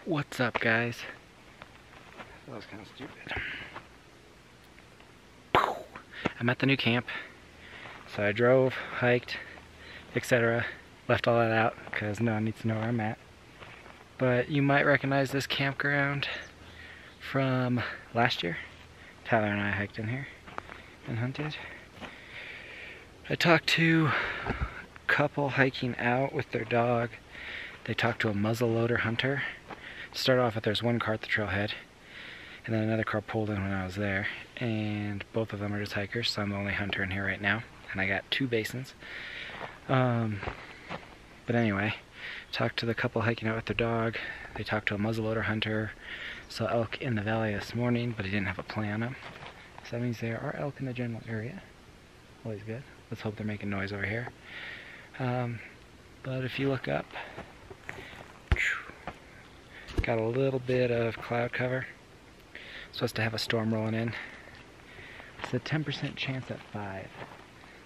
What's up, guys? That was kind of stupid. I'm at the new camp. So I drove, hiked, etc. Left all that out because no one needs to know where I'm at. But you might recognize this campground from last year. Tyler and I hiked in here and hunted. I talked to a couple hiking out with their dog. They talked to a muzzleloader hunter. Start off with there's one car at the trailhead, and then another car pulled in when I was there, and both of them are just hikers, so I'm the only hunter in here right now, and I got 2 basins. But anyway, talked to the couple hiking out with their dog. They talked to a muzzleloader hunter. Saw elk in the valley this morning, but he didn't have a plan on them. So that means there are elk in the general area. Always good. Let's hope they're making noise over here. But if you look up, got a little bit of cloud cover. Supposed to have a storm rolling in. It's a 10% chance at 5.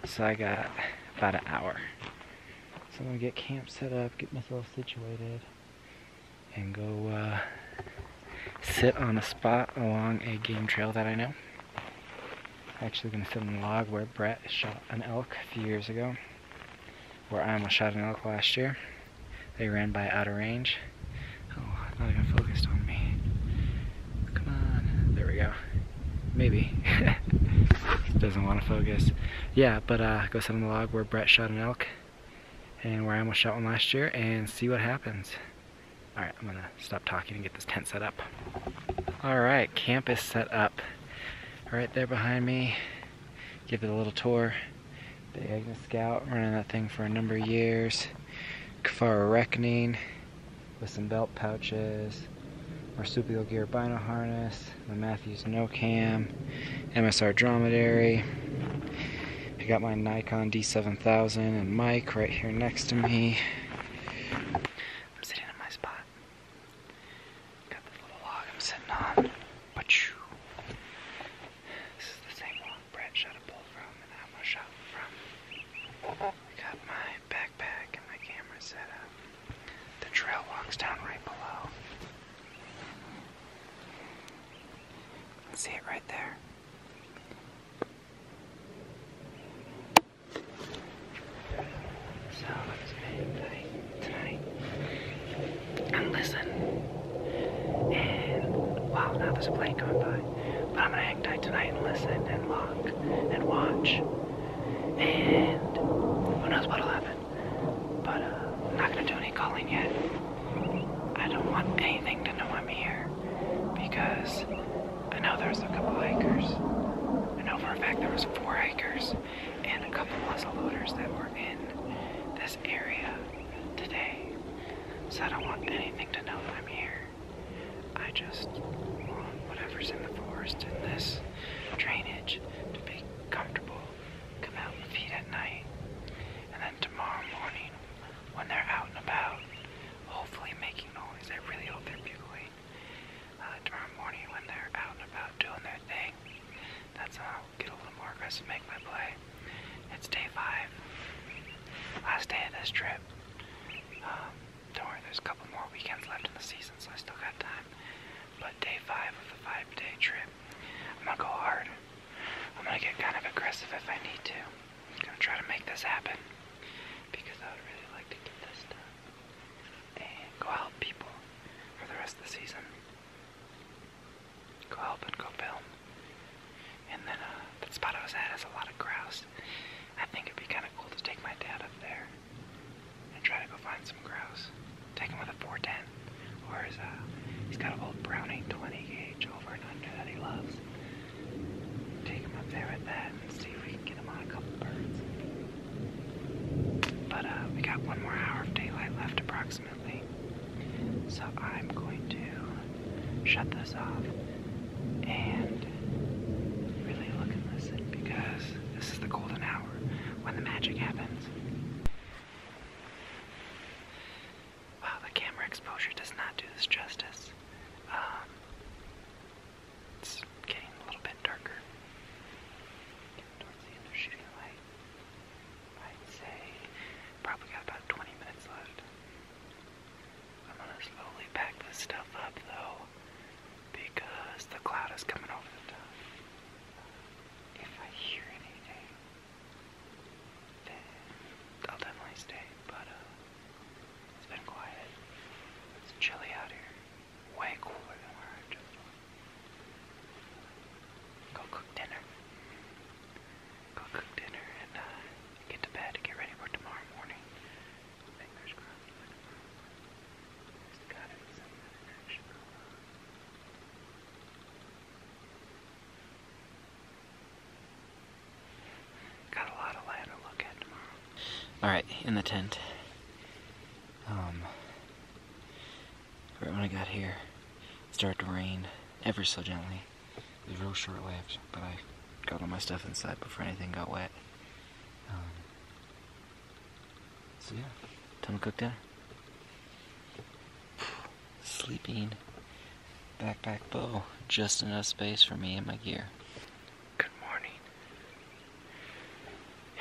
So I got about an hour. So I'm gonna get camp set up, get myself situated, and go sit on a spot along a game trail that I know. Actually gonna sit on the log where Brett shot an elk a few years ago. Where I almost shot an elk last year. They ran by out of range. Oh, not even focused on me. Come on. There we go. Maybe. Doesn't want to focus. Yeah, but go sit on the log where Brett shot an elk. And where I almost shot one last year. And see what happens. Alright, I'm going to stop talking and get this tent set up. Alright, camp is set up. Right there behind me. Give it a little tour. The Agnes Scout, running that thing for a number of years. Kafara Reckoning. With some belt pouches, marsupial gear bino harness, the Matthews no cam, MSR dromedary. I got my Nikon D7000 and mic right here next to me. I'm sitting in my spot. Got the little log I'm sitting on. This is the same log Brett shot a bull from and I'm gonna shot from. I got my backpack and my camera set up. The trail walks down right below. See it right there. So I'm just gonna hang tight tonight and listen. And wow, now there's a plane going by. But I'm gonna hang tight tonight and listen and look and watch. And who knows what'll happen. But I'm not gonna do any calling yet. I don't want anything to know I'm here because I know there's a couple hikers. I know for a fact there was 4 hikers and a couple muzzleloaders that were in this area today. So I don't want anything to know that I'm here. I just want whatever's in the forest in this drainage to be comfortable, come out and feed at night. And then tomorrow morning, when they're out and about, hopefully making noise. I really hope they're bugling. Tomorrow morning when they're out and about doing their thing, that's when I'll get a little more aggressive, make my play. It's day 5. Last day of this trip. Don't worry, there's a couple more weekends left in the season, so I still got time. But day 5 of the 5-day trip, I'm gonna go hard. I'm gonna get kind of aggressive if I need to. I'm gonna try to make this happen. Because I would really like to get this done. And go help people for the rest of the season. Go help and go film. And then the spot I was at has a lot of grouse. I think it'd be kind of cool to take my dad up there and try to go find some grouse. Take him with a 410. Or he's got an old Browning 20 gauge over and under that he loves. Take him up there with that and see if we can get him on a couple birds. But we got 1 more hour of daylight left approximately. So I'm going to shut this off and really look and listen because this is the golden hour when the magic happens. Wow, the camera exposure does not do this justice. It's getting a little bit darker. Getting towards the end of shooting light. I'd say probably got about 20 minutes left. I'm gonna slowly pack this stuff Alright, in the tent. Right when I got here, it started to rain ever so gently. It was real short-lived, but I got all my stuff inside before anything got wet. So yeah, time to cook dinner. Sleeping backpack bow, just enough space for me and my gear. Good morning.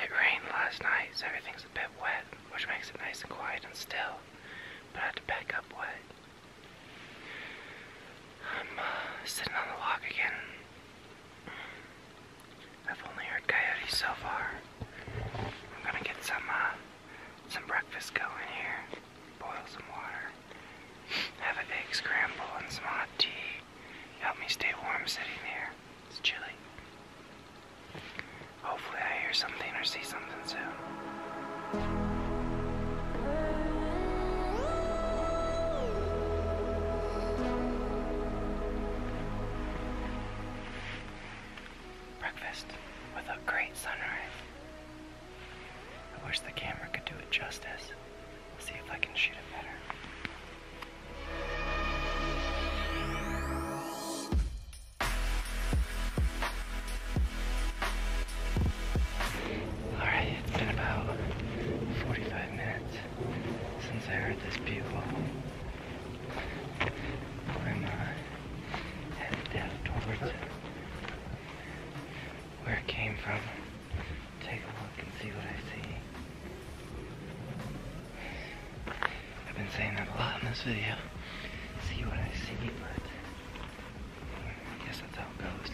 It rained last night, so everything's a bit wet, which makes it nice and quiet and still, but I had to pack up wet. I'm sitting on the log again. I've only heard coyotes so far. I'm gonna get some breakfast going here. Boil some water. Have an egg scramble and some hot tea. Help me stay warm sitting here. It's chilly. Hopefully I hear something or see something soon. Breakfast with a great sunrise. I wish the camera could do it justice. We'll see if I can shoot it better. Alright, it's been about 45 minutes since I heard this bugle. I'm headed down towards where it came from. Take a look and see what I see. I've been saying that a lot in this video. See what I see, but I guess that's how it goes.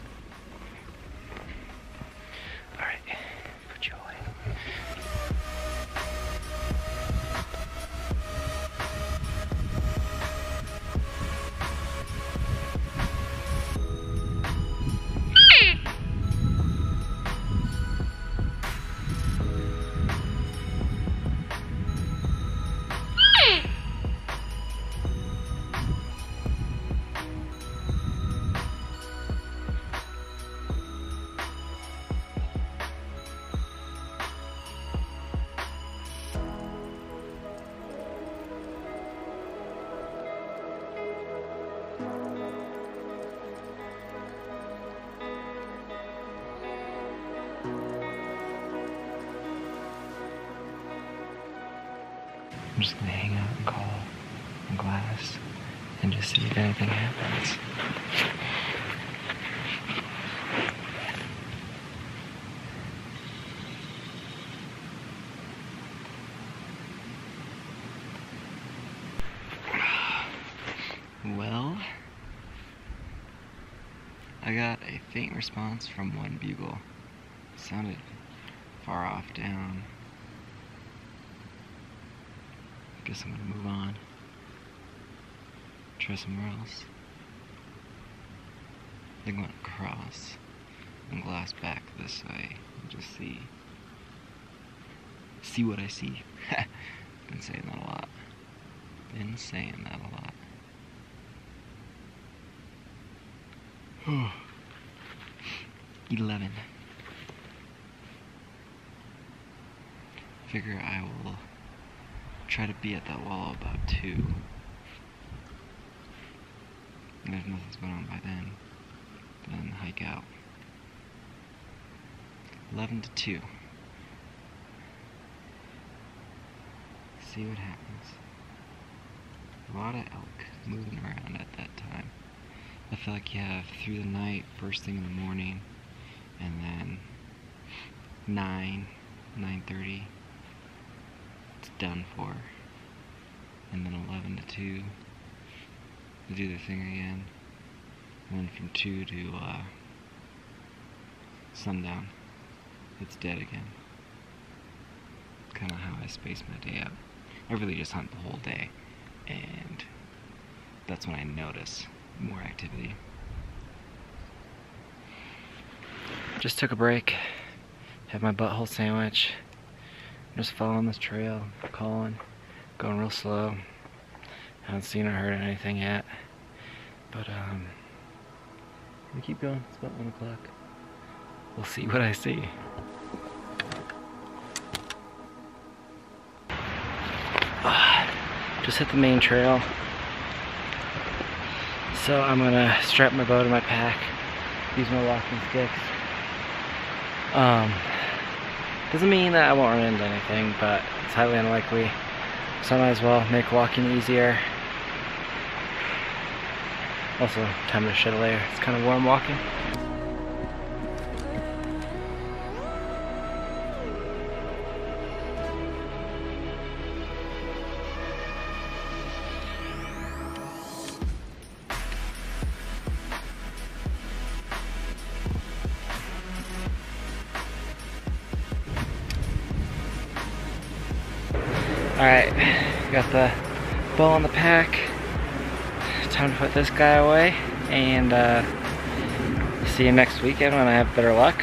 Alright, put you away. I'm just gonna hang out and call on glass and just see if anything happens. Well, I got a faint response from one bugle. It sounded far off down. Guess I'm gonna move on. Try somewhere else. I think I went across and glass back this way and just see what I see. Been saying that a lot. Been saying that a lot. 11. Figure I will try to be at that wall about 2. And if nothing's going on by then hike out. 11 to 2. See what happens. A lot of elk moving around at that time. I feel like you have through the night, first thing in the morning, and then 9:30, it's done for. And then 11 to 2, they do their thing again. And then from 2 to sundown, it's dead again. It's kind of how I space my day out. I really just hunt the whole day, and that's when I notice more activity. Just took a break, had my butthole sandwich, just following this trail, calling, going real slow. Haven't seen or heard anything yet, but we keep going. It's about 1 o'clock. We'll see what I see. just hit the main trail. So I'm gonna strap my bow to my pack, use my walking sticks. Doesn't mean that I won't run into anything, but it's highly unlikely. So I might as well make walking easier. Also, time to shed a layer. It's kind of warm walking. Alright, got the bow on the pack. Time to put this guy away, and see you next weekend when I have better luck.